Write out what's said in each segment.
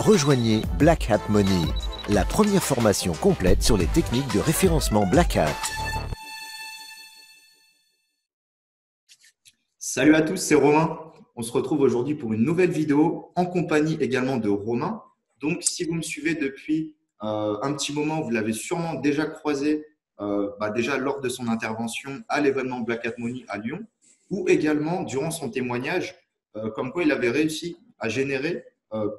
Rejoignez Black Hat Money, la première formation complète sur les techniques de référencement Black Hat. Salut à tous, c'est Romain. On se retrouve aujourd'hui pour une nouvelle vidéo en compagnie également de Romain. Donc, si vous me suivez depuis un petit moment, vous l'avez sûrement déjà croisé déjà lors de son intervention à l'événement Black Hat Money à Lyon ou également durant son témoignage, comme quoi il avait réussi à générer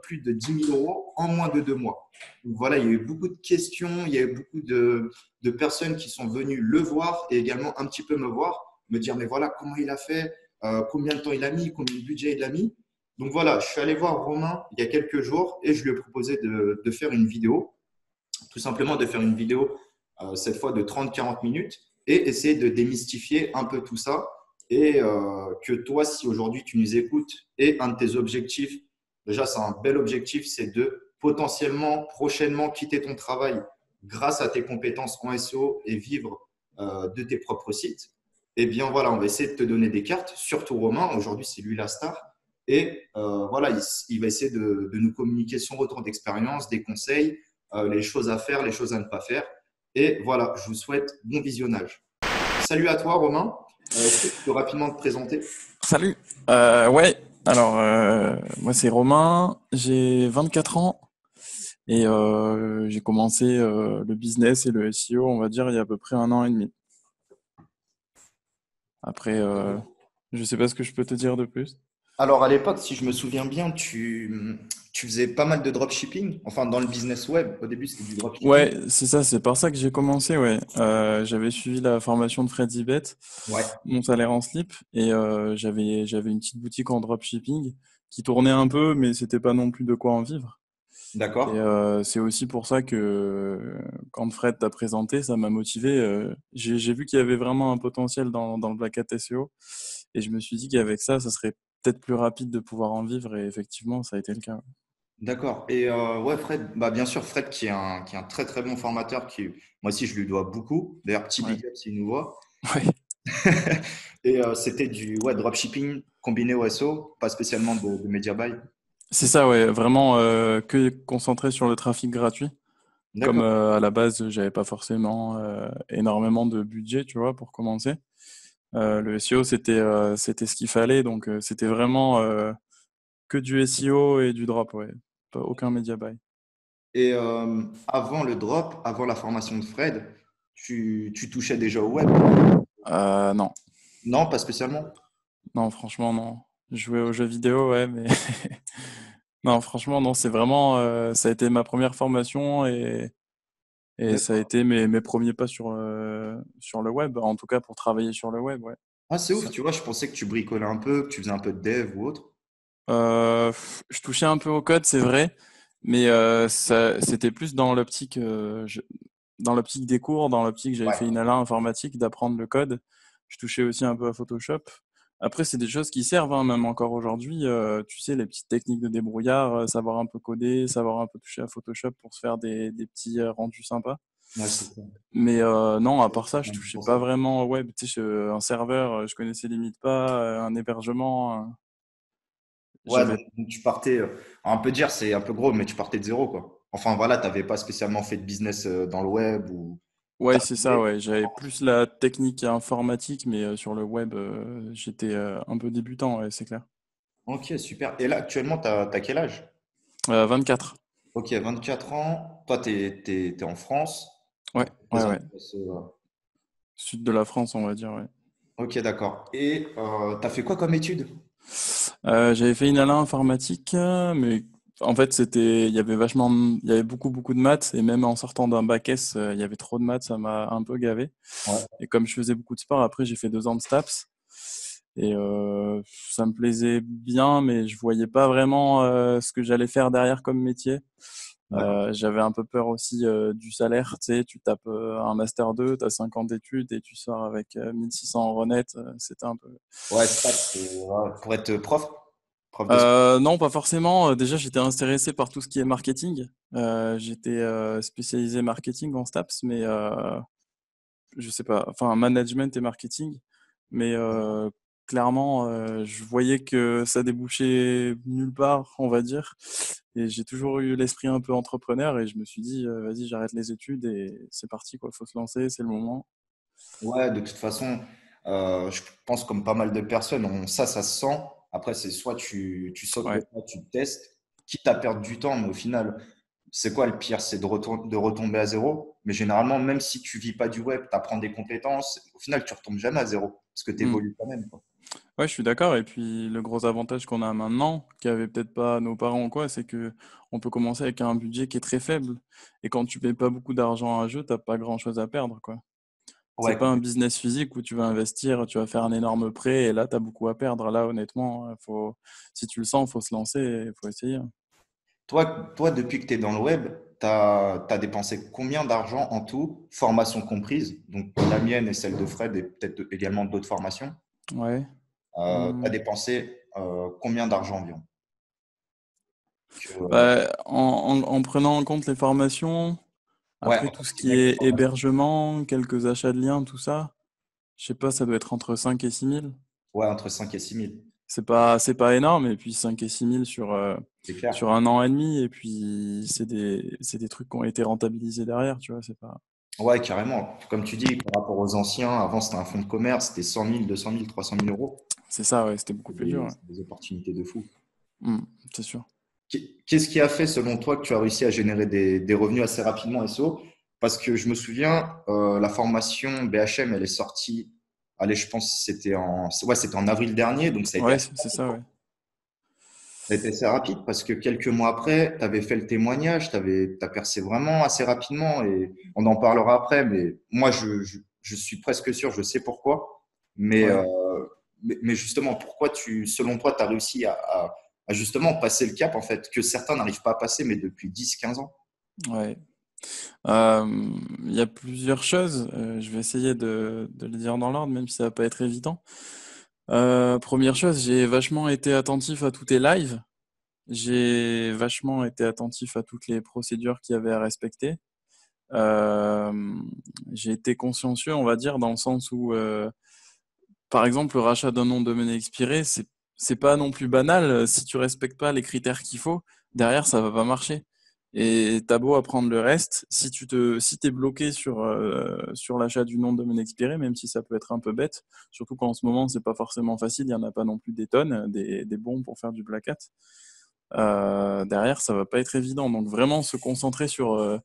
plus de 10 000 euros en moins de 2 mois. Donc voilà, il y a eu beaucoup de questions, il y a eu beaucoup de personnes qui sont venues le voir et également un petit peu me voir, me dire mais voilà comment il a fait, combien de temps il a mis, combien de budget il a mis. Donc voilà, je suis allé voir Romain il y a quelques jours et je lui ai proposé de faire une vidéo, tout simplement de faire une vidéo cette fois de 30-40 minutes et essayer de démystifier un peu tout ça et que toi, si aujourd'hui tu nous écoutes et un de tes objectifs, déjà c'est un bel objectif, c'est de potentiellement, prochainement quitter ton travail grâce à tes compétences en SEO et vivre de tes propres sites. Eh bien voilà, on va essayer de te donner des cartes, surtout Romain, aujourd'hui c'est lui la star. Et voilà, il va essayer de nous communiquer son retour d'expérience, des conseils, les choses à faire, les choses à ne pas faire. Et voilà, je vous souhaite bon visionnage. Salut à toi, Romain. Est-ce que tu peux rapidement te présenter? Salut. Ouais. Alors, moi c'est Romain. J'ai 24 ans et j'ai commencé le business et le SEO, on va dire, il y a à peu près 1 an et demi. Après, je sais pas ce que je peux te dire de plus. Alors à l'époque, si je me souviens bien, tu faisais pas mal de dropshipping. Enfin, dans le business web, au début, c'était du dropshipping. Ouais, c'est ça, c'est par ça que j'ai commencé. Ouais, j'avais suivi la formation de FreddyBet, Ouais, mon salaire en slip, et j'avais une petite boutique en dropshipping qui tournait un peu, mais c'était pas non plus de quoi en vivre. Et d'accord. c'est aussi pour ça que quand Fred t'a présenté, ça m'a motivé. J'ai vu qu'il y avait vraiment un potentiel dans le Black Hat SEO et je me suis dit qu'avec ça, ça serait peut-être plus rapide de pouvoir en vivre et effectivement, ça a été le cas. D'accord. Et ouais, Fred, bah, bien sûr, Fred qui est un très très bon formateur, moi aussi je lui dois beaucoup. D'ailleurs, petit Ouais. big up s'il nous voit. Ouais. Et c'était du dropshipping combiné au SEO, pas spécialement de media buy. C'est ça, ouais. Vraiment que concentré sur le trafic gratuit. Comme D'accord. à la base, j'avais pas forcément énormément de budget, tu vois, pour commencer. Le SEO, c'était ce qu'il fallait, donc c'était vraiment que du SEO et du drop, ouais. Pas aucun media buy. Et avant le drop, avant la formation de Fred, tu touchais déjà au web? Non, Non, pas spécialement. non, franchement, non. Je jouais aux jeux vidéo, ouais, mais non, franchement, non, c'est vraiment, ça a été ma première formation et ça a D'accord. été mes premiers pas sur le web, en tout cas pour travailler sur le web, ouais. Ah, c'est ouf, Ça- tu vois, je pensais que tu bricolais un peu, que tu faisais un peu de dev ou autre. je touchais un peu au code, c'est vrai, mais c'était plus dans l'optique des cours, dans l'optique, j'avais Ouais. fait une ALA informatique d'apprendre le code. Je touchais aussi un peu à Photoshop. Après, c'est des choses qui servent, hein, même encore aujourd'hui. Tu sais, les petites techniques de débrouillard, savoir un peu coder, savoir un peu toucher à Photoshop pour se faire des petits rendus sympas. Ouais, c'est ça. Mais non, à part ça, je C'est touchais pas indispensable. vraiment au web. Tu sais, un serveur, je connaissais limite pas, un hébergement. Ouais, J'avais donc tu partais, on peut dire, c'est un peu gros, mais tu partais de zéro, quoi. Enfin, voilà, tu n'avais pas spécialement fait de business dans le web ou Ouais, c'est ça, t'arrivais. ouais. J'avais plus la technique informatique, mais sur le web, j'étais un peu débutant, ouais, c'est clair. Ok, super. Et là, actuellement, t'as quel âge? 24. Ok, 24 ans. Toi, t'es en France. Ouais, Donc, tu ouais, présentes ouais. ce. Sud de la France, on va dire, ouais. Ok, d'accord. Et t'as fait quoi comme étude? J'avais fait une ALA informatique, mais en fait, il y avait beaucoup, beaucoup de maths, et même en sortant d'un bac S, il y avait trop de maths, ça m'a un peu gavé. Ouais. Et comme je faisais beaucoup de sport, après, j'ai fait 2 ans de STAPS, et ça me plaisait bien, mais je voyais pas vraiment ce que j'allais faire derrière comme métier. D'accord. J'avais un peu peur aussi du salaire. Tu sais, tu tapes un master 2, tu as 5 ans d'études et tu sors avec 1600 euros net. C'était un peu. Ouais, c'est ça. Ouais, pour être prof de sport. Non, pas forcément. Déjà, j'étais intéressé par tout ce qui est marketing. J'étais spécialisé marketing en STAPS, mais je sais pas, enfin management et marketing. Mais clairement, je voyais que ça débouchait nulle part, on va dire. Et j'ai toujours eu l'esprit un peu entrepreneur et je me suis dit, vas-y, j'arrête les études et c'est parti, quoi. Faut se lancer, c'est le moment. Ouais, de toute façon, je pense comme pas mal de personnes, ça se sent. Après, c'est soit tu sautes le Ouais. pas, tu testes, quitte à perdre du temps, mais au final, c'est quoi le pire? C'est de retomber à zéro. Mais généralement, même si tu vis pas du web, tu apprends des compétences, au final, tu retombes jamais à zéro parce que tu Hmm. évolues quand même, quoi. Ouais, je suis d'accord. Et puis, le gros avantage qu'on a maintenant, qu'avaient peut-être pas nos parents ou quoi, c'est que on peut commencer avec un budget qui est très faible. Et quand tu payes pas beaucoup d'argent à un jeu, t'as pas grand-chose à perdre, quoi. C'est Ouais, pas un business physique où tu vas investir, tu vas faire un énorme prêt et là, tu as beaucoup à perdre. Là, honnêtement, si tu le sens, faut se lancer et faut essayer. toi, depuis que tu es dans le web, tu as dépensé combien d'argent en tout, formation comprise, donc la mienne et celle de Fred et peut-être également d'autres formations. Ouais. Tu as Hmm. dépensé combien d'argent environ? Bah, en prenant en compte les formations, Ouais, après en tout ce qui considérant que les est formations. hébergement, quelques achats de liens, tout ça, je sais pas, ça doit être entre 5 et 6 000. Ouais, entre 5 et 6 000, C'est pas énorme, et puis 5 et 6 000 c'est clair. sur un an et demi, et puis c'est des trucs qui ont été rentabilisés derrière, tu vois, c'est pas. Ouais, carrément. Comme tu dis, par rapport aux anciens, avant c'était un fonds de commerce, c'était 100 000, 200 000, 300 000 euros. C'est ça, ouais, c'était beaucoup plus dur, ouais. C'est des opportunités de fou. Hmm, c'est sûr. Qu'est-ce qui a fait, selon toi, que tu as réussi à générer des revenus assez rapidement SEO? Parce que je me souviens, la formation BHM, elle est sortie, allez, je pense que c'était en avril dernier, donc ça a été Ouais, assez c'est rapide. ça, ouais. Ça a été assez rapide parce que quelques mois après, tu avais fait le témoignage, tu as percé vraiment assez rapidement et on en parlera après, mais moi, je suis presque sûr, je sais pourquoi. Mais, Ouais, mais justement, pourquoi selon toi, tu as réussi à justement passer le cap, en fait, que certains n'arrivent pas à passer, mais depuis 10, 15 ans? ouais. Euh, Il y a plusieurs choses. Je vais essayer de les dire dans l'ordre, même si ça va pas être évident. Première chose, j'ai vachement été attentif à tous tes lives. J'ai vachement été attentif à toutes les procédures qu'il y avait à respecter. Euh, j'ai été consciencieux, on va dire, dans le sens où, par exemple, le rachat d'un nom de domaine expiré, c'est pas non plus banal. Si tu respectes pas les critères qu'il faut, derrière, ça va pas marcher. Et t'as beau apprendre le reste, si t'es bloqué sur l'achat du nom de domaine expiré, même si ça peut être un peu bête, surtout qu'en ce moment, c'est pas forcément facile, il y en a pas non plus des tonnes, des bons pour faire du black hat. Derrière, ça va pas être évident. Donc vraiment se concentrer sur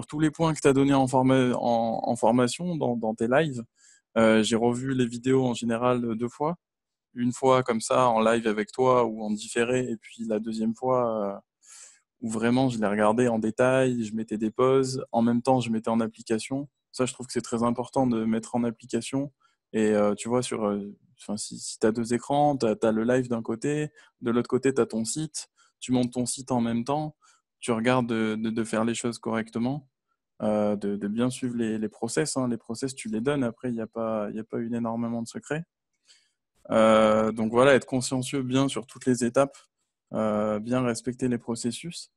tous les points que tu as donnés en formation dans tes lives. J'ai revu les vidéos en général 2 fois. Une fois comme ça en live avec toi ou en différé, et puis la deuxième fois où vraiment je les regardais en détail, je mettais des pauses, en même temps je mettais en application. Ça, je trouve que c'est très important de mettre en application. Et tu vois, enfin, si tu as deux écrans, tu as le live d'un côté, de l'autre côté, tu as ton site, tu montes ton site en même temps, tu regardes de faire les choses correctement, de bien suivre les process, hein. Les process, tu les donnes, après, il y a pas eu énormément de secrets. Donc voilà, être consciencieux bien sur toutes les étapes, bien respecter les processus.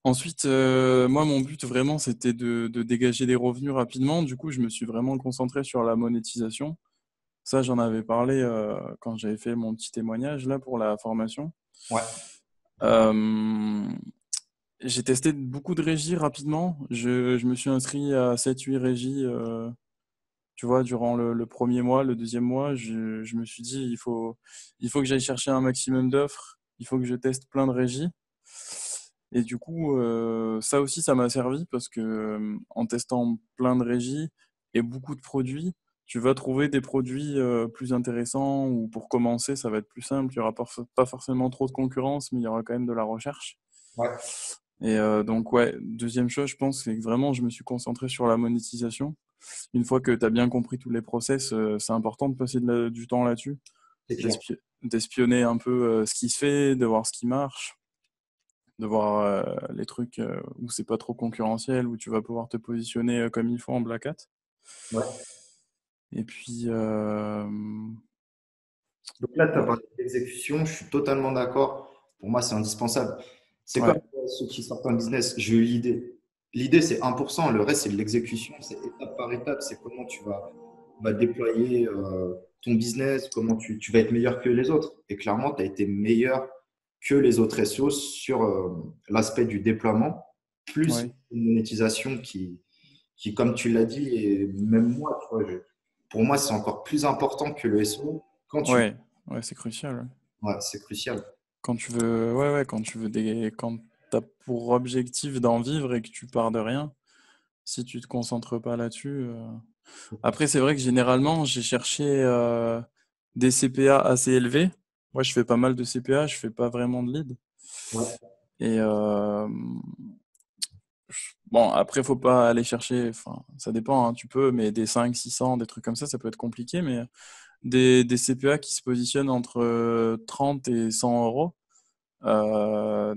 Ensuite, moi, mon but vraiment, c'était de dégager des revenus rapidement. Du coup, je me suis vraiment concentré sur la monétisation. Ça, j'en avais parlé quand j'avais fait mon petit témoignage là pour la formation. Ouais, Euh, j'ai testé beaucoup de régies rapidement. Je me suis inscrit à 7-8 régies, tu vois, durant le premier mois, le deuxième mois. Je me suis dit, il faut que j'aille chercher un maximum d'offres. Il faut que je teste plein de régies. Et du coup, ça aussi, ça m'a servi parce que en testant plein de régies et beaucoup de produits, tu vas trouver des produits plus intéressants ou pour commencer, ça va être plus simple. Il n'y aura pas forcément trop de concurrence, mais il y aura quand même de la recherche. ouais, Et donc, ouais, deuxième chose, je pense, c'est que vraiment, je me suis concentré sur la monétisation. Une fois que tu as bien compris tous les process, c'est important de passer du temps là-dessus, c'est clair. d'espionner un peu ce qui se fait, de voir ce qui marche, de voir les trucs où c'est pas trop concurrentiel, où tu vas pouvoir te positionner comme il faut en Black Hat. Ouais. Et puis, Donc là, tu as ouais, parlé d'exécution, je suis totalement d'accord. Pour moi, c'est indispensable. C'est comme ouais, ceux qui sortent un business, j'ai eu l'idée. L'idée, c'est 1%, le reste, c'est de l'exécution, c'est étape par étape, c'est comment tu vas déployer. ton business, comment tu vas être meilleur que les autres. Et clairement, tu as été meilleur que les autres SEO sur l'aspect du déploiement, plus Ouais, une monétisation qui, comme tu l'as dit, et même moi, tu vois, pour moi, c'est encore plus important que le SEO. Quand tu, ouais, ouais, c'est crucial. Ouais. ouais, c'est crucial. Quand tu veux, ouais, ouais, quand tu veux quand t'as pour objectif d'en vivre et que tu pars de rien, si tu te concentres pas là-dessus. Après, c'est vrai que généralement, j'ai cherché des CPA assez élevés. Moi, je fais pas mal de CPA, je fais pas vraiment de lead. Ouais, Et bon, après, faut pas aller chercher, enfin, ça dépend, hein, tu peux, mais des 5, 600, des trucs comme ça peut être compliqué, mais des CPA qui se positionnent entre 30 et 100 euros,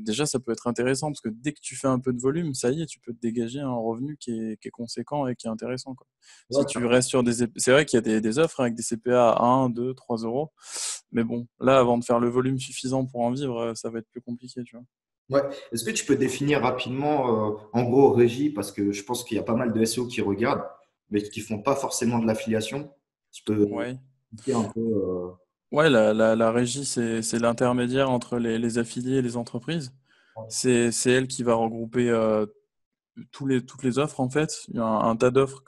déjà, ça peut être intéressant parce que dès que tu fais un peu de volume, ça y est, tu peux te dégager un revenu qui est conséquent et qui est intéressant, quoi. Si ouais, tu restes sur c'est vrai qu'il y a des offres avec des CPA à 1, 2, 3 euros, mais bon, là, avant de faire le volume suffisant pour en vivre, ça va être plus compliqué, tu vois. ouais. Est-ce que tu peux définir rapidement, en gros, régie, parce que je pense qu'il y a pas mal de SEO qui regardent, mais qui font pas forcément de l'affiliation. Tu peux Ouais. expliquer un peu. Ouais, la régie, c'est l'intermédiaire entre les affiliés et les entreprises. C'est elle qui va regrouper toutes les offres, en fait. Il y a un tas d'offres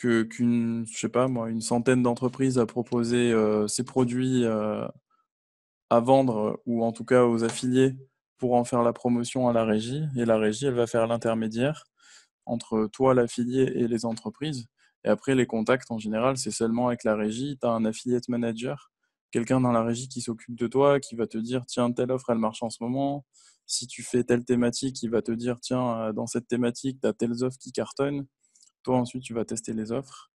je sais pas moi, une centaine d'entreprises a proposé ses produits à vendre, ou en tout cas aux affiliés pour en faire la promotion à la régie. Et la régie, elle va faire l'intermédiaire entre toi, l'affilié, et les entreprises. Et après, les contacts, en général, c'est seulement avec la régie. Tu as un affiliate manager, quelqu'un dans la régie qui s'occupe de toi, qui va te dire, tiens, telle offre, elle marche en ce moment. Si tu fais telle thématique, il va te dire, tiens, dans cette thématique, tu as telles offres qui cartonnent. Toi, ensuite, tu vas tester les offres.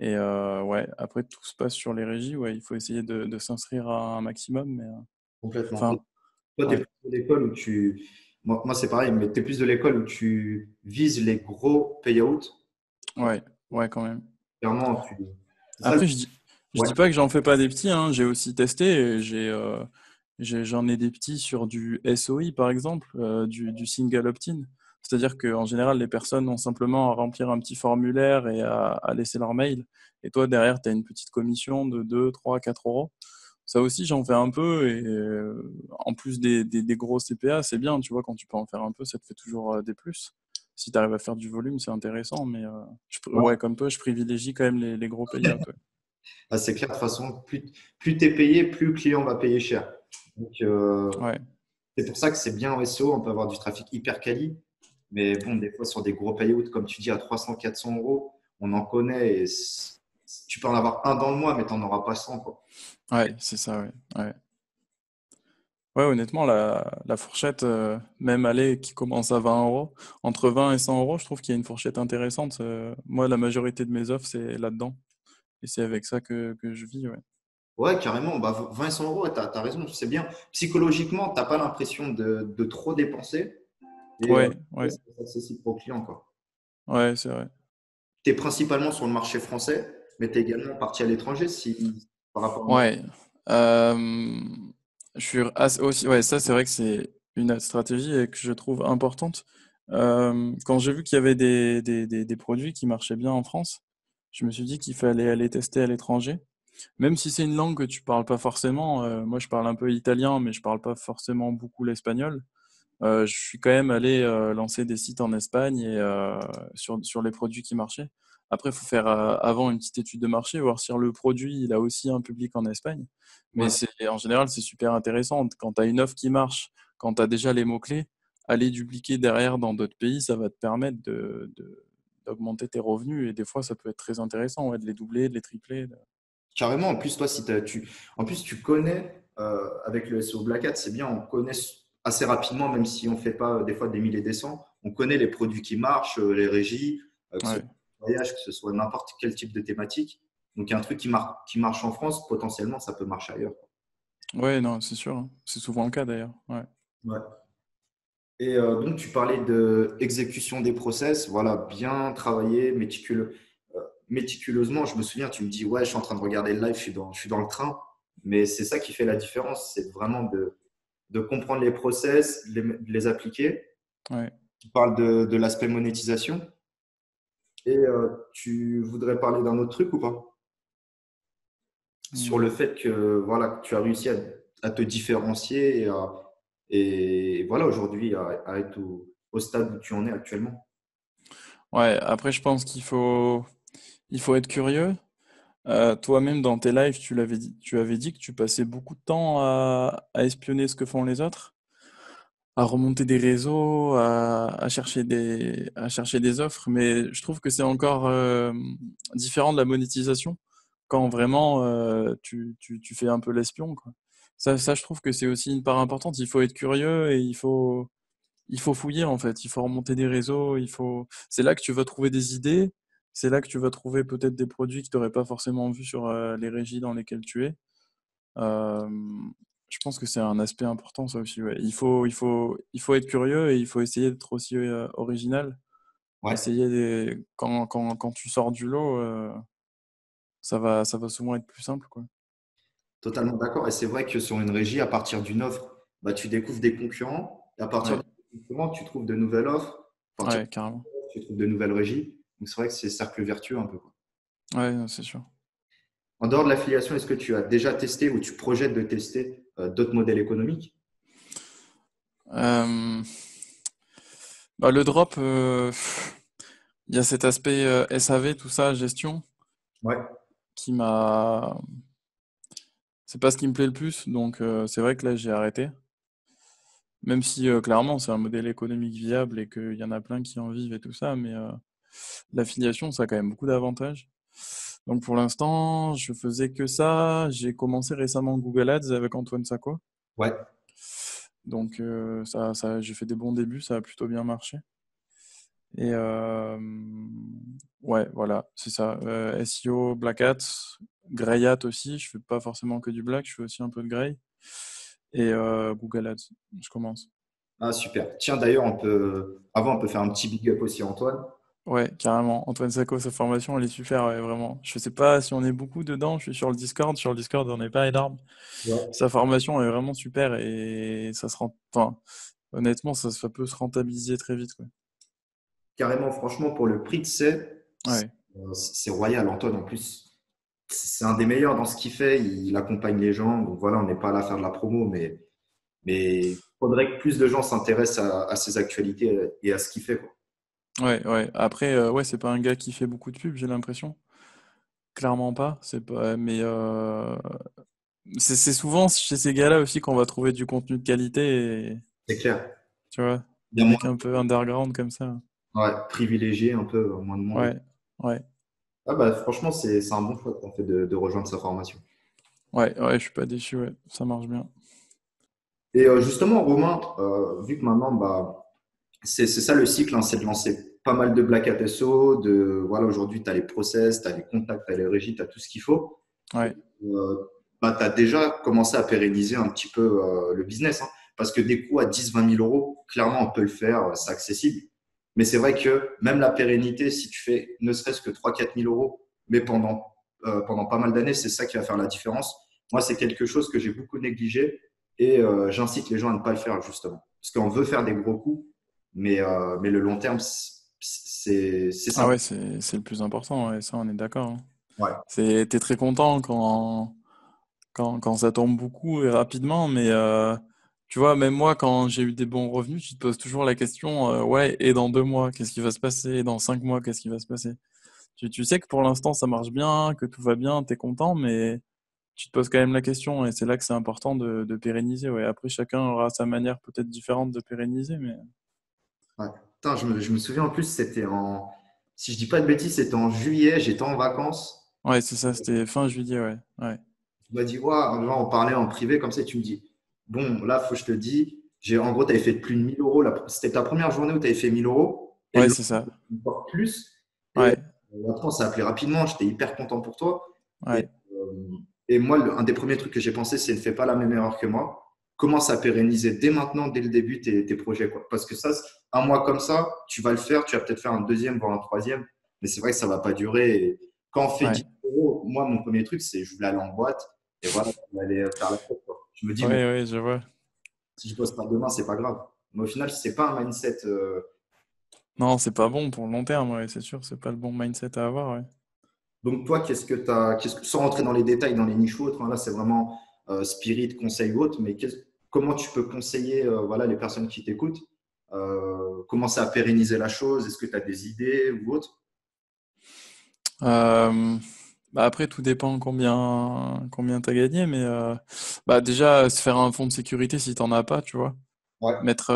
Et ouais, après, tout se passe sur les régies. Ouais, il faut essayer de s'inscrire à un maximum. Mais, Complètement. Et enfin, toi, tu es ouais, plus de l'école où tu. Moi, c'est pareil, mais tu es plus de l'école où tu vises les gros payouts. ouais, ouais, quand même. Clairement, c'est ça le. Après, je Ouais, dis pas que j'en fais pas des petits, hein. J'ai aussi testé. Et j'en ai des petits sur du SOI, par exemple, du single opt-in. C'est-à-dire qu'en général, les personnes ont simplement à remplir un petit formulaire et à laisser leur mail. Et toi, derrière, tu as une petite commission de 2, 3, 4 euros. Ça aussi, j'en fais un peu. Et en plus des gros CPA, c'est bien. Tu vois, quand tu peux en faire un peu, ça te fait toujours des plus. Si tu arrives à faire du volume, c'est intéressant. Mais ouais, ouais. comme toi, je privilégie quand même les gros payouts. Ouais. Ah, c'est clair, de toute façon, plus tu es payé, plus le client va payer cher. Donc, Ouais. c'est pour ça que c'est bien en SEO, on peut avoir du trafic hyper quali. Mais bon, des fois, sur des gros payouts, comme tu dis, à 300, 400 euros, on en connaît et tu peux en avoir un dans le mois, mais tu n'en auras pas 100, quoi. Ouais, c'est ça, ouais. Ouais, ouais, honnêtement, la fourchette, même aller qui commence à 20 euros, entre 20 et 100 euros, je trouve qu'il y a une fourchette intéressante. Moi, la majorité de mes offres, c'est là-dedans. Et c'est avec ça que je vis, ouais. Ouais, carrément. Bah, 20 et 100 euros, tu as raison, c'est bien. Psychologiquement, tu n'as pas l'impression de trop dépenser et Ouais, ouais, c'est accessible pour le client, quoi. ouais, c'est vrai. Tu es principalement sur le marché français, mais tu es également parti à l'étranger par rapport à Ouais. Euh, je suis aussi, ouais, ça, c'est vrai que c'est une stratégie et que je trouve importante. Quand j'ai vu qu'il y avait des produits qui marchaient bien en France, je me suis dit qu'il fallait aller tester à l'étranger. Même si c'est une langue que tu parles pas forcément, moi je parle un peu italien, mais je parle pas forcément beaucoup l'espagnol. Je suis quand même allé lancer des sites en Espagne et sur les produits qui marchaient. Après, il faut faire avant une petite étude de marché, voir si le produit il a aussi un public en Espagne. Mais ouais, en général, c'est super intéressant. Quand tu as une offre qui marche, quand tu as déjà les mots-clés, aller dupliquer derrière dans d'autres pays, ça va te permettre d'augmenter tes revenus. Et des fois, ça peut être très intéressant, ouais, de les doubler, de les tripler. carrément. En plus, toi, si en plus, tu connais, avec le SEO Black Hat, c'est bien, on connaît assez rapidement, même si on ne fait pas des fois des milliers et des cents, on connaît les produits qui marchent, les régies, que ce soit Ouais. voyage, que ce soit n'importe quel type de thématique. Donc, il y a un truc qui marche en France, potentiellement, ça peut marcher ailleurs. Ouais, non, c'est sûr, hein. C'est souvent le cas d'ailleurs. Ouais. Ouais. Et donc, tu parlais de exécution des process, voilà, bien travailler, méticuleusement. Je me souviens, tu me dis, ouais, je suis en train de regarder le live, je suis dans le train. Mais c'est ça qui fait la différence, c'est vraiment de comprendre les process, de les appliquer. Ouais. Tu parles de l'aspect monétisation et tu voudrais parler d'un autre truc ou pas? sur le fait que voilà, que tu as réussi à te différencier et voilà, aujourd'hui, à être au stade où tu en es actuellement. Ouais, après, je pense il faut être curieux. Toi-même, dans tes lives, tu avais dit que tu passais beaucoup de temps à espionner ce que font les autres, à remonter des réseaux, à chercher des offres, mais je trouve que c'est encore différent de la monétisation quand vraiment tu fais un peu l'espion, quoi. Ça, je trouve que c'est aussi une part importante. Il faut être curieux et il faut fouiller en fait. Il faut remonter des réseaux. C'est là que tu vas trouver des idées. C'est là que tu vas trouver peut-être des produits que tu n'aurais pas forcément vus sur les régies dans lesquelles tu es. Euh, je pense que c'est un aspect important, ça aussi. Ouais. Il faut être curieux et il faut essayer d'être aussi original. Ouais, Quand tu sors du lot, ça va souvent être plus simple, quoi. totalement d'accord. Et c'est vrai que sur une régie, à partir d'une offre, bah, tu découvres des concurrents. Et à partir Ouais, des concurrents, tu trouves de nouvelles offres. À partir de ouais, carrément. nouvelles offres, tu trouves de nouvelles régies. Donc c'est vrai que c'est cercle vertueux un peu, quoi. Ouais, non, c'est sûr. En dehors de l'affiliation, est-ce que tu as déjà testé ou tu projettes de tester d'autres modèles économiques? Euh, Bah, le drop, il y a cet aspect SAV, tout ça, gestion, Ouais, qui m'a. C'est pas ce qui me plaît le plus, donc c'est vrai que là j'ai arrêté. Même si clairement c'est un modèle économique viable et qu'il y en a plein qui en vivent et tout ça, mais l'affiliation ça a quand même beaucoup d'avantages. Donc pour l'instant, je faisais que ça. J'ai commencé récemment Google Ads avec Antoine Sacco. ouais, Donc j'ai fait des bons débuts, ça a plutôt bien marché. Et ouais, voilà, c'est ça. SEO, Black Hat, Grey Hat aussi. Je fais pas forcément que du black, je fais aussi un peu de grey. Et Google Ads, je commence. ah, super. Tiens, d'ailleurs, avant, on peut faire un petit big up aussi à Antoine. Ouais, carrément. Antoine Sacco, sa formation, elle est super, ouais, vraiment. Je sais pas si on est beaucoup dedans. Je suis sur le Discord. Sur le Discord, on n'est pas énorme. Ouais. Sa formation est vraiment super et ça se rend. Enfin, honnêtement, ça peut se rentabiliser très vite, quoi. Carrément, franchement, pour le prix que Ouais, c'est royal. Antoine, en plus, c'est un des meilleurs dans ce qu'il fait. Il accompagne les gens. Donc voilà, on n'est pas là à faire de la promo, mais il faudrait que plus de gens s'intéressent à ses actualités et à ce qu'il fait, quoi. ouais, ouais. Après, ouais, c'est pas un gars qui fait beaucoup de pubs, j'ai l'impression. Clairement pas. C'est pas. Mais c'est souvent chez ces gars-là aussi qu'on va trouver du contenu de qualité, et, C'est clair. tu vois, Il y des a mecs moins, un peu underground comme ça. ouais, privilégié, un peu moins de monde. Ouais, ouais, Ah bah, franchement, c'est un bon choix qu'on fait de rejoindre sa formation. ouais, je suis pas déçu, ouais, ça marche bien. Et justement, Romain, vu que maintenant, bah, c'est ça le cycle, hein, c'est de lancer pas mal de Black Hat SO, voilà, aujourd'hui, tu as les process, tu as les contacts, tu as les régies, tu as tout ce qu'il faut. Ouais, Euh, Bah, tu as déjà commencé à pérenniser un petit peu le business, hein, parce que des coûts à 10-20 000 euros, clairement, on peut le faire, c'est accessible. Mais c'est vrai que même la pérennité, si tu fais ne serait-ce que 3-4 000 euros, mais pendant pas mal d'années, c'est ça qui va faire la différence. Moi, c'est quelque chose que j'ai beaucoup négligé et j'incite les gens à ne pas le faire, justement. Parce qu'on veut faire des gros coups, mais le long terme, c'est ah ça. ouais, c'est le plus important, ouais, ça on est d'accord, hein. Ouais, T'es très content quand ça tombe beaucoup et rapidement, mais tu vois, même moi, quand j'ai eu des bons revenus, tu te poses toujours la question, ouais, et dans 2 mois, qu'est-ce qui va se passer? Et dans 5 mois, qu'est-ce qui va se passer? Tu sais que pour l'instant, ça marche bien, que tout va bien, t'es content, mais tu te poses quand même la question, et c'est là que c'est important de pérenniser. Ouais. Après, chacun aura sa manière peut-être différente de pérenniser, mais ouais. Putain, je me souviens en plus, si je dis pas de bêtises, c'était en juillet, j'étais en vacances. ouais, c'est ça, c'était fin juillet, ouais. Ouais, Tu m'as dit, ouais, genre, on parlait en privé comme ça, et tu me dis, bon, là, faut que je te dise, en gros, tu avais fait plus de 1 000 euros. C'était ta première journée où tu avais fait 1 000 euros, et ouais, le c'est ça. encore plus. Et Ouais, après, on s'est appelé rapidement, j'étais hyper content pour toi. Et, ouais, moi, un des premiers trucs que j'ai pensé, c'est ne fais pas la même erreur que moi. Commence à pérenniser dès maintenant, dès le début, tes projets, quoi. Parce que ça, un mois comme ça, tu vas le faire, tu vas peut-être faire un deuxième, voire un troisième, mais c'est vrai que ça va pas durer. Et quand on fait 10 ouais, euros, moi, mon premier truc, c'est je voulais aller en boîte et voilà, je voulais aller faire la fête, quoi. Je me dis, bon, ouais, ouais, je vois. si je bosse pas demain, c'est pas grave. Mais au final, c'est pas un mindset. Non, c'est pas bon pour le long terme, ouais, c'est sûr, c'est pas le bon mindset à avoir, ouais. Donc, toi, sans rentrer dans les détails, dans les niches ou autres, hein, là, c'est vraiment spirit, conseil ou autre, mais comment tu peux conseiller voilà, les personnes qui t'écoutent, commencer à pérenniser la chose? Est-ce que tu as des idées ou autre? Euh, Bah après, tout dépend combien t'as gagné, mais bah déjà, se faire un fonds de sécurité si t'en as pas, tu vois. Ouais, Mettre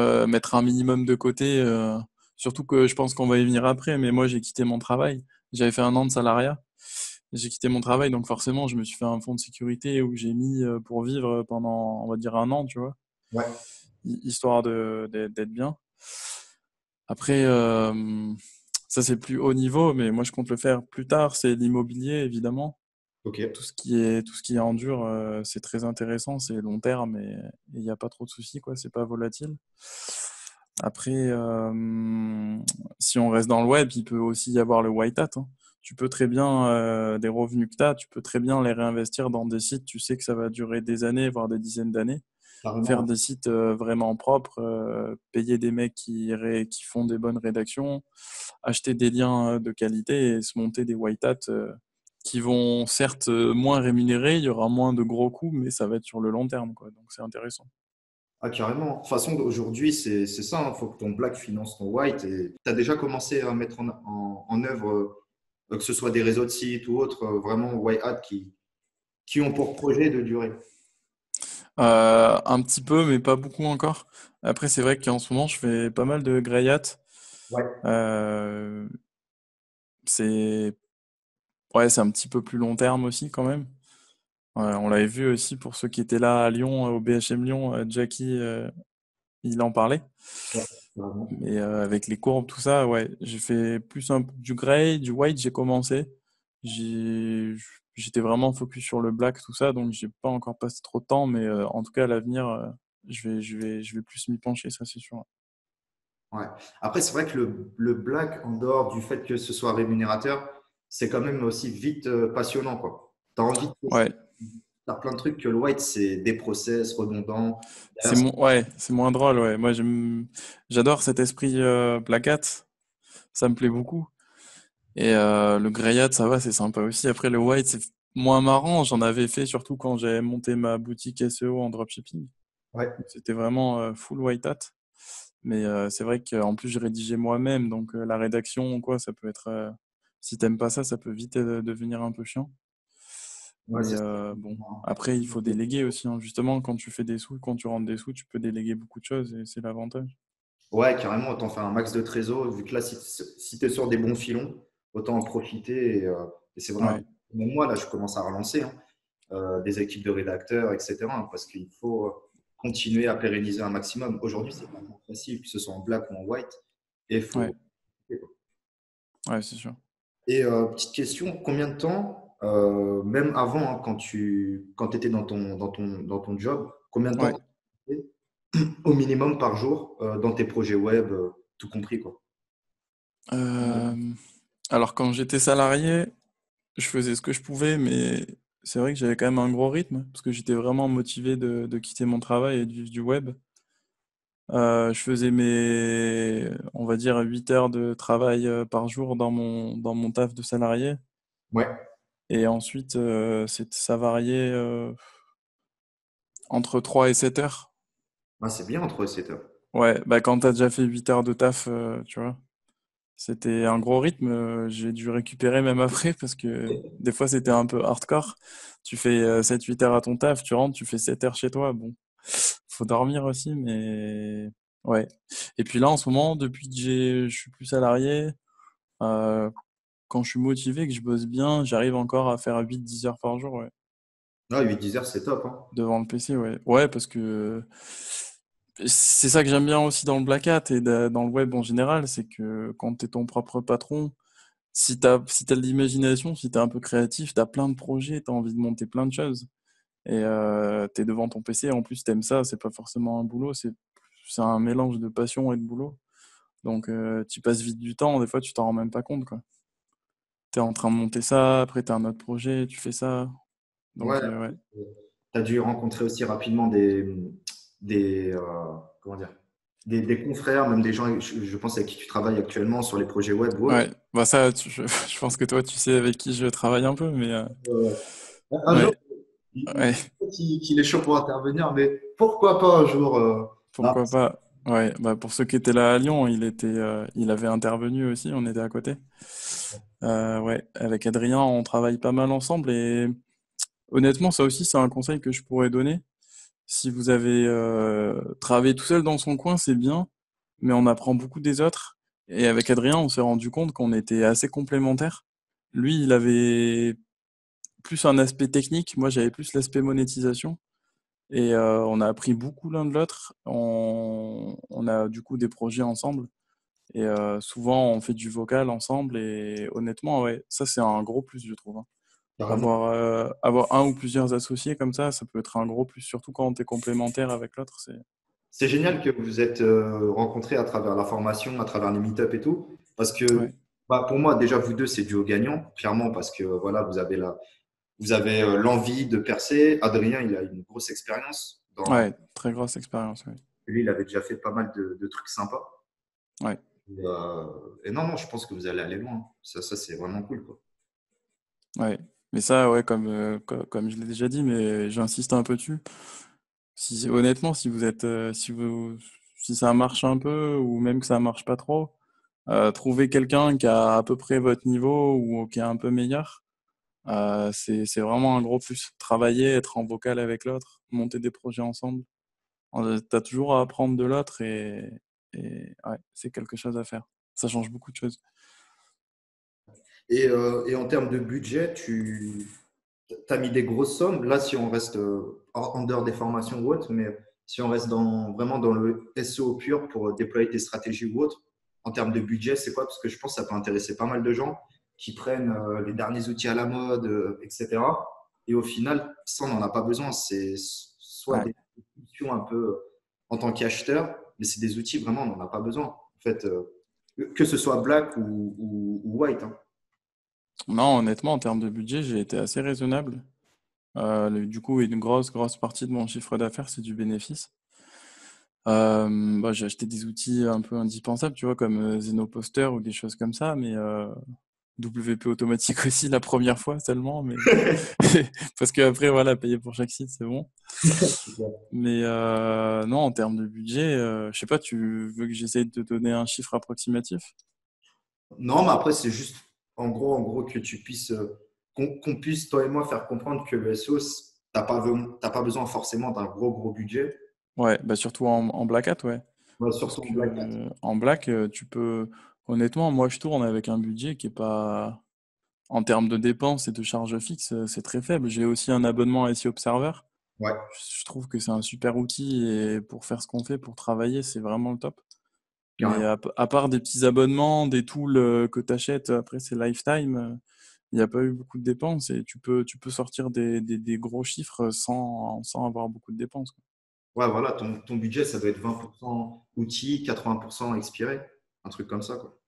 un minimum de côté, surtout que je pense qu'on va y venir après, mais moi j'ai quitté mon travail. J'avais fait un an de salariat. J'ai quitté mon travail, donc forcément, je me suis fait un fonds de sécurité où j'ai mis pour vivre pendant, on va dire, un an, tu vois, ouais, histoire d'être bien. Après, ça c'est plus haut niveau, mais moi je compte le faire plus tard, c'est l'immobilier, évidemment. ok, Tout ce qui est en dur, c'est très intéressant, c'est long terme et il n'y a pas trop de soucis, quoi, c'est pas volatile. Après, si on reste dans le web, il peut aussi y avoir le white hat, hein. Tu peux très bien, des revenus que tu as, tu peux très bien les réinvestir dans des sites, tu sais que ça va durer des années, voire des dizaines d'années. Faire carrément. des sites vraiment propres, payer des mecs qui font des bonnes rédactions, acheter des liens de qualité et se monter des white hats qui vont certes moins rémunérer, il y aura moins de gros coûts, mais ça va être sur le long terme, quoi. Donc c'est intéressant. Ah, carrément. De toute façon, aujourd'hui, c'est ça. Il faut que ton black finance ton white. Et tu as déjà commencé à mettre en œuvre, que ce soit des réseaux de sites ou autres, vraiment white hat qui ont pour projet de durer. Un petit peu, mais pas beaucoup encore. Après, c'est vrai qu'en ce moment, je fais pas mal de grey hat. Ouais. Euh, c'est ouais, c'est un petit peu plus long terme aussi quand même. Ouais, on l'avait vu aussi pour ceux qui étaient là à Lyon, au BHM Lyon, Jackie, il en parlait. Ouais, carrément. Mais avec les courbes, tout ça, ouais, j'ai fait plus du gray, du white, j'ai commencé. J'ai, J'étais vraiment focus sur le black, tout ça, donc j'ai pas encore passé trop de temps, mais en tout cas, à l'avenir, je vais plus m'y pencher, ça c'est sûr. Ouais. Après, c'est vrai que le black, en dehors du fait que ce soit rémunérateur, c'est quand même aussi vite passionnant, quoi. Tu as envie de tester. Ouais, T'as plein de trucs que le white, c'est des process redondants. c'est Derrière, ouais, c'est moins drôle, ouais. Moi, j'adore cet esprit black hat, ça me plaît beaucoup. Et le greyat, ça va, c'est sympa aussi. Après, le white, c'est moins marrant. J'en avais fait surtout quand j'ai monté ma boutique SEO en dropshipping. ouais. C'était vraiment full white hat. Mais c'est vrai qu'en plus, je rédigeais moi-même. Donc la rédaction, quoi, ça peut être. Si t'aimes pas ça, ça peut vite devenir un peu chiant. Ouais, Mais c'est ça. bon, après, il faut déléguer aussi, hein. Justement, quand tu fais des sous, quand tu rentres des sous, tu peux déléguer beaucoup de choses et c'est l'avantage. Ouais, carrément, autant faire un max de trésor, vu que là, si tu es sur des bons filons, autant en profiter. Et c'est vraiment, Ouais, même moi, là, je commence à relancer hein, des équipes de rédacteurs, etc. Parce qu'il faut continuer à pérenniser un maximum. Aujourd'hui, c'est vraiment facile, que ce soit en black ou en white. Et il ouais, faut. ouais, c'est sûr. Et petite question, combien de temps, même avant, hein, quand étais dans ton job, combien de temps Ouais. t'as passé au minimum par jour dans tes projets web, tout compris, quoi. Euh, alors, quand j'étais salarié, je faisais ce que je pouvais, mais c'est vrai que j'avais quand même un gros rythme, parce que j'étais vraiment motivé de quitter mon travail et du web. Je faisais on va dire, 8 heures de travail par jour dans mon taf de salarié. Ouais, Et ensuite, ça variait entre 3 et 7 heures. ah, c'est bien entre 7 heures. Ouais, bah quand t'as déjà fait 8 heures de taf, tu vois, c'était un gros rythme. J'ai dû récupérer même après, parce que des fois, c'était un peu hardcore. Tu fais 7-8 heures à ton taf, tu rentres, tu fais 7 heures chez toi. Bon, faut dormir aussi, mais ouais. Et puis là, en ce moment, depuis que je suis plus salarié, euh, quand je suis motivé, que je bosse bien, j'arrive encore à faire 8-10 heures par jour, ouais, Ah, 8-10 heures, c'est top, hein. devant le PC, ouais. Ouais, parce que c'est ça que j'aime bien aussi dans le Black Hat et dans le web en général, c'est que quand t'es ton propre patron, si t'as de l'imagination, si t'es un peu créatif, t'as plein de projets, t'as envie de monter plein de choses. Et t'es devant ton PC, en plus t'aimes ça, c'est pas forcément un boulot, c'est un mélange de passion et de boulot. Donc tu passes vite du temps, des fois tu t'en rends même pas compte, quoi. T'es en train de monter ça, après t'as un autre projet, tu fais ça. Ouais, Donc ouais. tu as dû rencontrer aussi rapidement des comment dire? des confrères, même des gens, je pense, avec qui tu travailles actuellement sur les projets web ou autres. Ouais, bah ça, je pense que toi, tu sais avec qui je travaille un peu, mais Ouais. Un jour, ouais, ouais, qu'il est chaud pour intervenir, mais pourquoi pas un jour non, pourquoi pas. Ouais, bah pour ceux qui étaient là à Lyon, il avait intervenu aussi, on était à côté. Ouais, avec Adrien, on travaille pas mal ensemble et honnêtement, ça aussi, c'est un conseil que je pourrais donner. Si vous avez travaillé tout seul dans son coin, c'est bien, mais on apprend beaucoup des autres. Et avec Adrien, on s'est rendu compte qu'on était assez complémentaires. Lui, il avait plus un aspect technique, moi j'avais plus l'aspect monétisation. Et on a appris beaucoup l'un de l'autre. On a du coup des projets ensemble. Et souvent, on fait du vocal ensemble. Et honnêtement, ouais, ça c'est un gros plus, je trouve, hein. carrément. Avoir un ou plusieurs associés comme ça peut être un gros plus, surtout quand t'es complémentaire avec l'autre. C'est génial que vous vous êtes rencontrés à travers la formation, à travers les meet-up et tout, parce que Ouais, bah, pour moi, déjà, vous deux, c'est duo gagnant, clairement, parce que voilà, vous avez l'envie de percer. Adrien, il a une grosse expérience. ouais, très grosse expérience, ouais. Lui, il avait déjà fait pas mal de trucs sympas. Ouais, Et non, non, je pense que vous allez aller loin. Ça c'est vraiment cool, quoi. ouais. Mais ça, ouais, comme je l'ai déjà dit, mais j'insiste un peu dessus. Honnêtement, si ça marche un peu ou même que ça marche pas trop, trouver quelqu'un qui a à peu près votre niveau ou qui est un peu meilleur, c'est vraiment un gros plus. Travailler, être en vocal avec l'autre, monter des projets ensemble. T'as toujours à apprendre de l'autre et ouais, c'est quelque chose à faire. Ça change beaucoup de choses. Et en termes de budget, tu as mis des grosses sommes. Là, si on reste en dehors des formations ou autre, mais si on reste vraiment dans le SEO pur pour déployer tes stratégies ou autre, en termes de budget, c'est quoi? Parce que je pense que ça peut intéresser pas mal de gens qui prennent les derniers outils à la mode, etc. Et au final, ça, on n'en a pas besoin. C'est soit Ouais. des solutions un peu en tant qu'acheteur, mais c'est des outils vraiment, on n'en a pas besoin. En fait, que ce soit black ou white, hein. Non, honnêtement, en termes de budget, j'ai été assez raisonnable. Du coup, une grosse partie de mon chiffre d'affaires, c'est du bénéfice. Bah, j'ai acheté des outils un peu indispensables, tu vois, comme Zenoposter ou des choses comme ça, mais WP automatique aussi la première fois seulement, mais parce que après, voilà, payer pour chaque site, c'est bon. Mais non, en termes de budget, je sais pas, tu veux que j'essaye de te donner un chiffre approximatif? Non, mais après, c'est juste en gros que tu puisses, qu'on puisse, toi et moi, faire comprendre que le SEO, t'as pas besoin forcément d'un gros budget. Ouais, bah surtout en Black Hat, ouais. Ouais, Parce surtout en Black Hat. que en Black, tu peux. Honnêtement, moi, je tourne avec un budget qui est pas. En termes de dépenses et de charges fixes, c'est très faible. J'ai aussi un abonnement à SEO Observer. Ouais, Je trouve que c'est un super outil et pour faire ce qu'on fait, pour travailler, c'est vraiment le top. Mais carrément. à part des petits abonnements, des tools que tu achètes, après c'est lifetime, il n'y a pas eu beaucoup de dépenses et tu peux sortir des gros chiffres sans avoir beaucoup de dépenses, quoi. Ouais, voilà, ton budget, ça doit être 20% outils, 80% expiré. Un truc comme ça, quoi.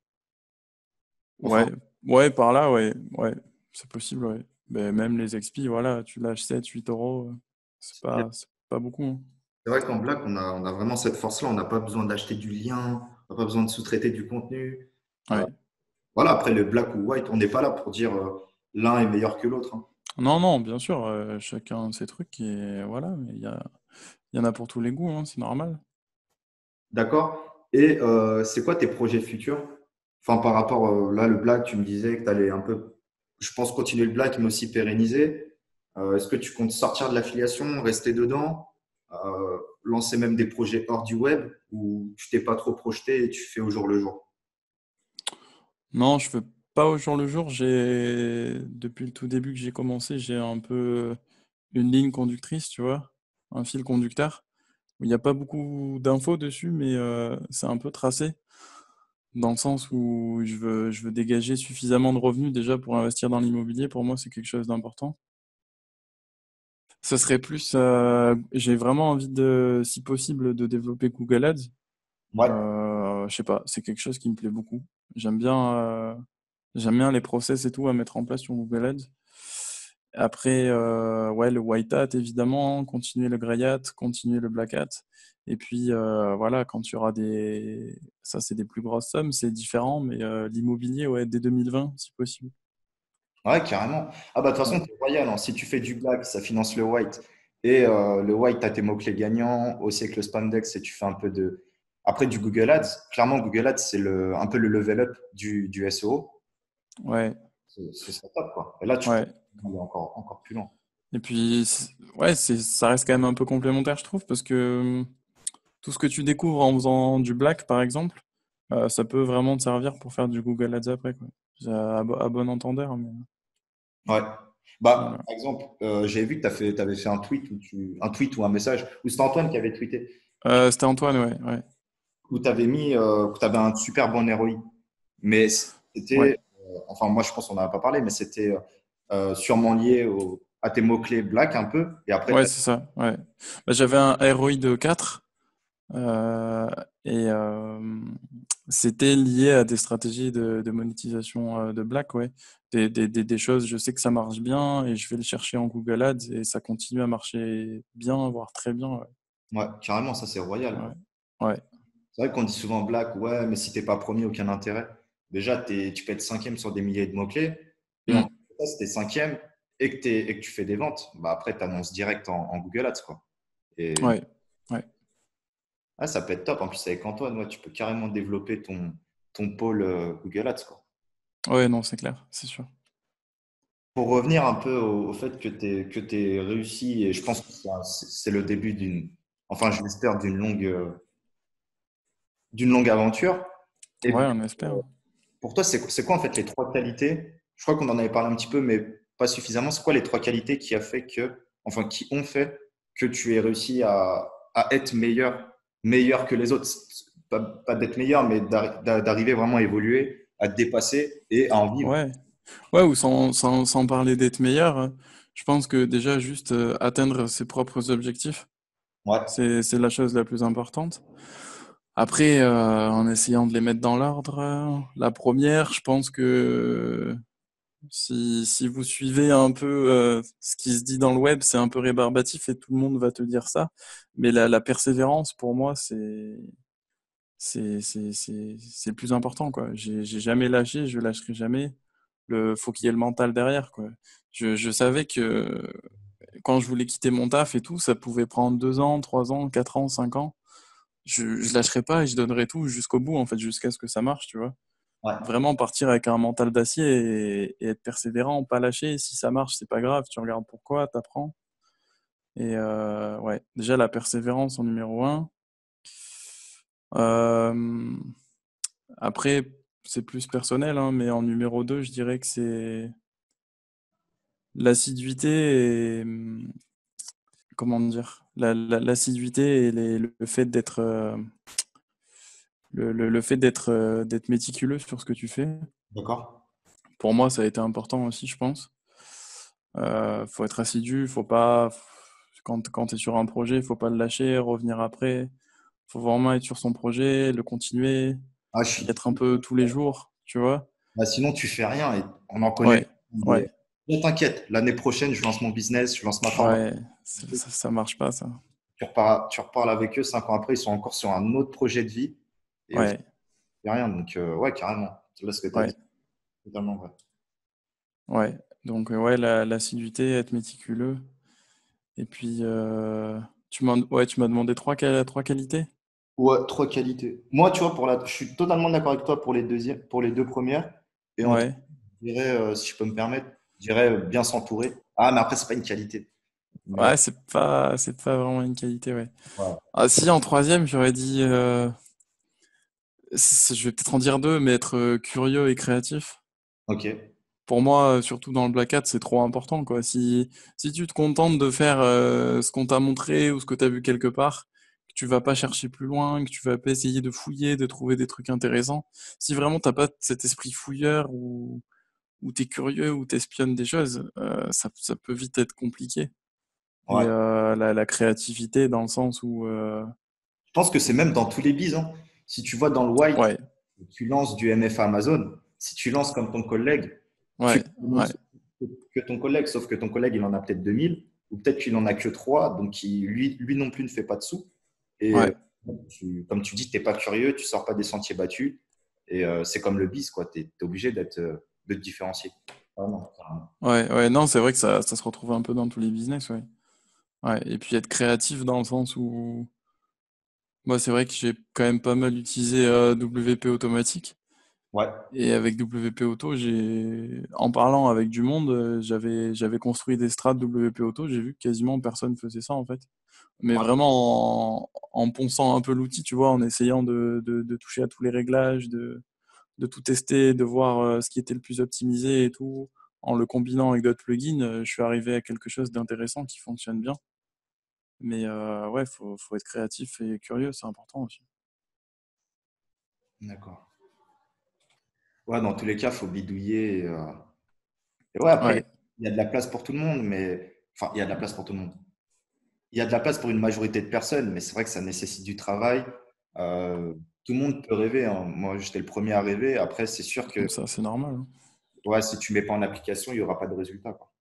Enfin, Ouais, ouais, par là, ouais, ouais, c'est possible, ouais. Mais même les XP, voilà, tu lâches 7, 8 euros, c'est pas beaucoup, hein. c'est vrai qu'en Black, on a vraiment cette force-là. On n'a pas besoin d'acheter du lien, on n'a pas besoin de sous-traiter du contenu. Euh, Ouais. voilà, après le Black ou White, on n'est pas là pour dire l'un est meilleur que l'autre, hein. Non, non, bien sûr, chacun ses trucs et voilà, mais il y en a pour tous les goûts, hein, c'est normal. D'accord? Et c'est quoi tes projets futurs? Enfin, par rapport, là, le black, tu me disais que tu allais un peu, je pense, continuer le black, mais aussi pérenniser. Est-ce que tu comptes sortir de l'affiliation, rester dedans, lancer même des projets hors du web ou tu t'es pas trop projeté et tu fais au jour le jour? Non, je fais pas au jour le jour. Depuis le tout début que j'ai commencé, j'ai un peu une ligne conductrice, tu vois, un fil conducteur. Il n'y a pas beaucoup d'infos dessus, mais c'est un peu tracé dans le sens où je veux dégager suffisamment de revenus déjà pour investir dans l'immobilier. Pour moi, c'est quelque chose d'important. Ce serait plus, j'ai vraiment envie si possible, de développer Google Ads. Ouais, Je sais pas, c'est quelque chose qui me plaît beaucoup. J'aime bien, euh, j'aime bien les process et tout à mettre en place sur Google Ads. Après, ouais, le white hat, évidemment, continuer le grey hat, continuer le black hat. Et puis, voilà, quand il y aura des... Ça, c'est des plus grosses sommes, c'est différent, mais l'immobilier, ouais, dès 2020, si possible. Ouais, carrément. Ah bah de toute Ouais, façon, c'est royal, hein. Si tu fais du black, ça finance le white. Et le white, tu as tes mots-clés gagnants. Aussi avec le spandex, et tu fais un peu de. Après, du Google Ads. Clairement, Google Ads, c'est un peu le level up du SEO. ouais, Ce serait top, quoi. Et là, tu peux ouais. aller encore plus loin. Et puis, ouais, ça reste quand même un peu complémentaire, je trouve, parce que tout ce que tu découvres en faisant du black, par exemple, ça peut vraiment te servir pour faire du Google Ads après, quoi. À bon entendeur, mais Ouais. Bah, voilà. par exemple, j'avais vu que tu avais fait un tweet, un tweet ou un message, ou c'était Antoine qui avait tweeté, C'était Antoine, ouais, ouais, où tu avais mis que tu avais un super bon ROI. Mais ouais, c'était, enfin, moi, je pense qu'on n'en a pas parlé, mais c'était sûrement lié à tes mots-clés black un peu. Et après, ouais, c'est ça, ouais. Bah, j'avais un ROI de 4. Euh, et c'était lié à des stratégies de monétisation de Black, ouais. Des choses, je sais que ça marche bien et je vais le chercher en Google Ads et ça continue à marcher bien, voire très bien, ouais. ouais, carrément, ça, c'est royal. Ouais, ouais, C'est vrai qu'on dit souvent black, ouais, mais si t'es pas premier, aucun intérêt. Déjà, tu peux être cinquième sur des milliers de mots-clés. Et en Hmm. plus de ça, si t'es cinquième et que tu fais des ventes, bah après, tu annonces direct en Google Ads, quoi. Et Ouais, ouais, ah, ça peut être top. En plus, avec Antoine, ouais, tu peux carrément développer ton pôle Google Ads, quoi. ouais, non, c'est clair, c'est sûr. Pour revenir un peu au fait que tu réussi, et je pense que c'est le début enfin, je l'espère, d'une longue aventure. Et Ouais, on espère. pour toi, c'est quoi en fait les trois qualités? Je crois qu'on en avait parlé un petit peu, mais pas suffisamment. C'est quoi les trois qualités enfin, qui ont fait que tu aies réussi à être meilleur que les autres? Pas d'être meilleur, mais d'arriver vraiment à évoluer, à te dépasser et à en vivre. Ouais, ouais, ou sans parler d'être meilleur, je pense que déjà juste atteindre ses propres objectifs, Ouais. c'est la chose la plus importante. Après, en essayant de les mettre dans l'ordre, la première, je pense que si vous suivez un peu ce qui se dit dans le web, c'est un peu rébarbatif et tout le monde va te dire ça. Mais la persévérance, pour moi, c'est le plus important, quoi. J'ai jamais lâché, je lâcherai jamais. Faut qu'il y ait le mental derrière, quoi. Je savais que quand je voulais quitter mon taf et tout, ça pouvait prendre 2 ans, 3 ans, 4 ans, 5 ans. Je lâcherai pas et je donnerai tout jusqu'au bout, en fait, jusqu'à ce que ça marche, tu vois. Ouais. Vraiment partir avec un mental d'acier et être persévérant, pas lâcher. Si ça marche, c'est pas grave, tu regardes pourquoi, t'apprends. Et ouais, déjà la persévérance en numéro un. Euh, Après, c'est plus personnel, hein, mais en numéro 2, je dirais que c'est l'assiduité et comment dire, l'assiduité et le fait d'être le fait d'être méticuleux sur ce que tu fais. D'accord. Pour moi, ça a été important aussi, je pense. Faut être assidu, faut pas quand tu es sur un projet, faut pas le lâcher, revenir après. Faut vraiment être sur son projet, le continuer, Ah, y être un peu tous les jours, tu vois. bah, sinon, tu fais rien et on en connaît. Ouais, ouais, Ne t'inquiète, l'année prochaine, je lance mon business, je lance ma formation. ouais, ça marche pas, ça. Tu reparles avec eux 5 ans après, ils sont encore sur un autre projet de vie et au final, Ouais, il n'y a rien. Donc, ouais, carrément. Là, ce que tu as ouais, dit, c'est totalement vrai. ouais. Donc, ouais, l'assiduité, être méticuleux. Et puis, tu m'as demandé trois qualités? Ouais, trois qualités. Moi, tu vois, je suis totalement d'accord avec toi pour les deux premières. Et en Ouais. je dirais, si je peux me permettre, je dirais bien s'entourer. Ah, mais après, c'est pas une qualité. Mais Ouais, c'est pas vraiment une qualité, ouais. ouais, Ah, si, en troisième, j'aurais dit, je vais peut-être en dire deux, mais être curieux et créatif. ok. Pour moi, surtout dans le Black Hat, c'est trop important, quoi. Si tu te contentes de faire ce qu'on t'a montré ou ce que t'as vu quelque part, que tu vas pas chercher plus loin, que tu vas pas essayer de fouiller, de trouver des trucs intéressants, si vraiment t'as pas cet esprit fouilleur ou t'es curieux ou t'espionnes des choses, ça peut vite être compliqué. Et Ouais. la créativité dans le sens où, Je pense que c'est même dans tous les biz, hein. Si tu vois dans le white, ouais, tu lances du MFA Amazon. Si tu lances comme ton collègue, tu ouais, ouais, que ton collègue, sauf que ton collègue, il en a peut-être 2000, ou peut-être qu'il en a que 3, donc lui non plus ne fait pas de sous. Et Ouais, comme tu dis, tu n'es pas curieux, tu sors pas des sentiers battus. Et c'est comme le biz, quoi. Tu es obligé de te différencier. Vraiment, carrément. ouais, non, c'est vrai que ça se retrouve un peu dans tous les business, ouais. Ouais, et puis être créatif dans le sens où, moi, c'est vrai que j'ai quand même pas mal utilisé WP automatique. Ouais, Et avec WP Auto, en parlant avec du monde, j'avais construit des strats WP Auto. J'ai vu que quasiment personne faisait ça en fait. Mais ouais. vraiment en ponçant un peu l'outil, tu vois, en essayant de toucher à tous les réglages, de tout tester, de voir ce qui était le plus optimisé et tout. En le combinant avec d'autres plugins, je suis arrivé à quelque chose d'intéressant qui fonctionne bien. Mais ouais, faut être créatif et curieux, c'est important aussi. D'accord. Ouais, dans tous les cas, il faut bidouiller. Et ouais, après, Ouais, il y a de la place pour tout le monde, mais enfin, il y a de la place pour tout le monde. Il y a de la place pour une majorité de personnes, mais c'est vrai que ça nécessite du travail. Euh, Tout le monde peut rêver, hein. Moi, j'étais le premier à rêver. Après, c'est sûr que ça c'est normal, hein. ouais, si tu mets pas en application, il n'y aura pas de résultat, quoi.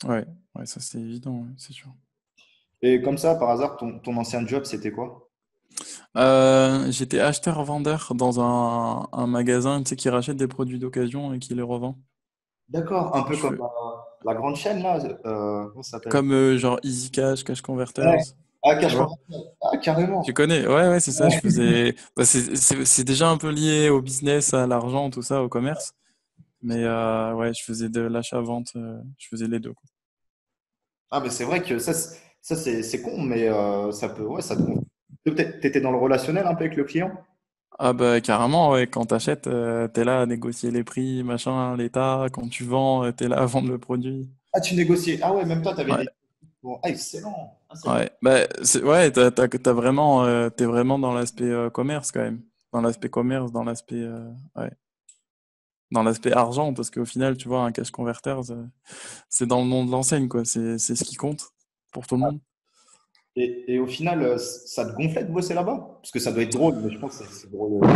Ouais, ouais, ça c'est évident, ouais, c'est sûr. Et comme ça, par hasard, ton ancien job, c'était quoi? J'étais acheteur-vendeur dans un magasin, tu sais, qui rachète des produits d'occasion et qui les revend. D'accord, un peu Je comme fais la grande chaîne, là. Comment ça s'appelle? comme genre Easy Cash, Cash Ouais. Converters, Ah, tu Cash vois. Converter. Ah, Tu carrément. connais? Ouais, ouais, c'est ça. Je Ouais. faisais. Bah, c'est déjà un peu lié au business, à l'argent, tout ça, au commerce. Mais ouais, je faisais de l'achat-vente. Je faisais les deux, quoi. Ah, mais c'est vrai que ça, c'est con, mais ça peut, ouais, ça te gonfle. Peut-être, t'étais dans le relationnel un peu avec le client? Ah bah carrément, ouais. Quand t'achètes, t'es là à négocier les prix, machin, l'état. Quand tu vends, t'es là à vendre le produit. Ah, tu négociais. Ah ouais, même toi, tu avais Ouais. une. Bon, ah, excellent. Ah, c'est bien. Ouais, bah, ouais, t'as vraiment, t'es vraiment dans l'aspect commerce quand même, dans l'aspect commerce, ouais, dans l'aspect argent, parce qu'au final, tu vois, un cash converter, c'est dans le nom de l'enseigne, quoi, c'est ce qui compte pour tout le monde. Et au final, ça te gonflait de bosser là-bas? Parce que ça doit être drôle, mais je pense que c'est drôle.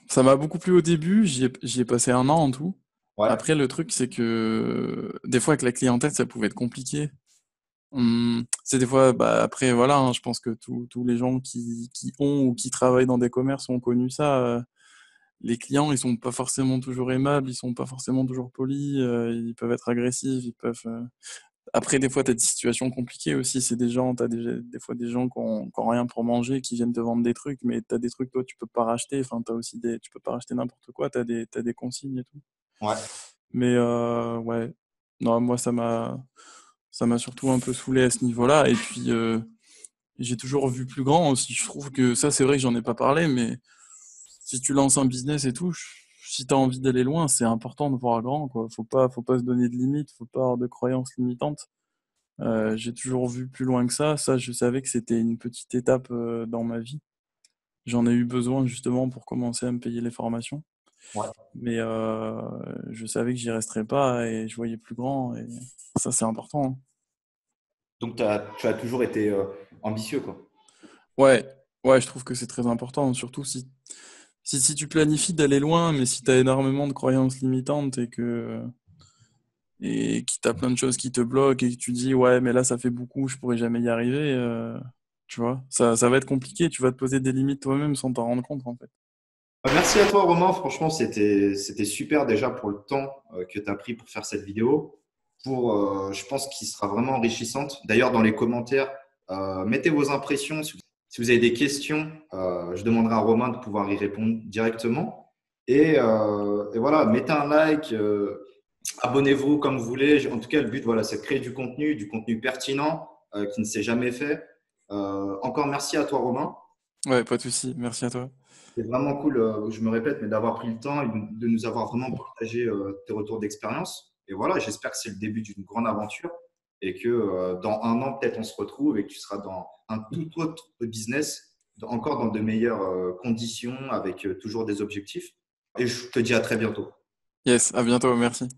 Ça m'a beaucoup plu au début, j'y ai passé un an en tout. Ouais, Après, le truc, c'est que des fois, avec la clientèle, ça pouvait être compliqué. C'est des fois, bah, après, voilà, hein, je pense que tous les gens qui ont ou qui travaillent dans des commerces ont connu ça. Les clients, ils sont pas forcément toujours aimables, ils sont pas forcément toujours polis, ils peuvent être agressifs, ils peuvent. Après, des fois, t'as des situations compliquées aussi. C'est des gens, t'as des fois des gens qui ont rien pour manger, qui viennent te vendre des trucs, mais t'as des trucs toi tu peux pas racheter. Enfin, t'as aussi tu peux pas racheter n'importe quoi. T'as des consignes et tout. ouais. Mais ouais, non, moi ça m'a surtout un peu saoulé à ce niveau-là. Et puis j'ai toujours vu plus grand aussi. Je trouve que ça, c'est vrai que j'en ai pas parlé, mais si tu lances un business et tout, si tu as envie d'aller loin, c'est important de voir grand, quoi. Faut pas se donner de limites, faut pas avoir de croyances limitantes. J'ai toujours vu plus loin que ça. Ça, je savais que c'était une petite étape dans ma vie. J'en ai eu besoin justement pour commencer à me payer les formations. Ouais. Mais je savais que j'y resterais pas et je voyais plus grand. Et ça, c'est important, hein. Donc, tu as toujours été ambitieux, quoi. Ouais, ouais, je trouve que c'est très important, surtout si tu planifies d'aller loin, mais si tu as énormément de croyances limitantes et que tu as plein de choses qui te bloquent et que tu dis ouais, mais là ça fait beaucoup, je pourrais jamais y arriver, tu vois, ça va être compliqué, tu vas te poser des limites toi-même sans t'en rendre compte en fait. Merci à toi, Romain. Franchement, c'était super déjà pour le temps que tu as pris pour faire cette vidéo. Je pense qu'il sera vraiment enrichissante. D'ailleurs, dans les commentaires, mettez vos impressions. Si vous avez des questions, je demanderai à Romain de pouvoir y répondre directement. Et voilà, mettez un like, abonnez-vous comme vous voulez. En tout cas, le but, voilà, c'est de créer du contenu pertinent qui ne s'est jamais fait. Encore merci à toi, Romain. Ouais, pas de souci, merci à toi. C'est vraiment cool, je me répète, mais d'avoir pris le temps et de nous avoir vraiment partagé tes retours d'expérience. Et voilà, j'espère que c'est le début d'une grande aventure et que dans un an, peut-être, on se retrouve et que tu seras dans un tout autre business, encore dans de meilleures conditions, avec toujours des objectifs. Et je te dis à très bientôt. Yes, à bientôt, merci.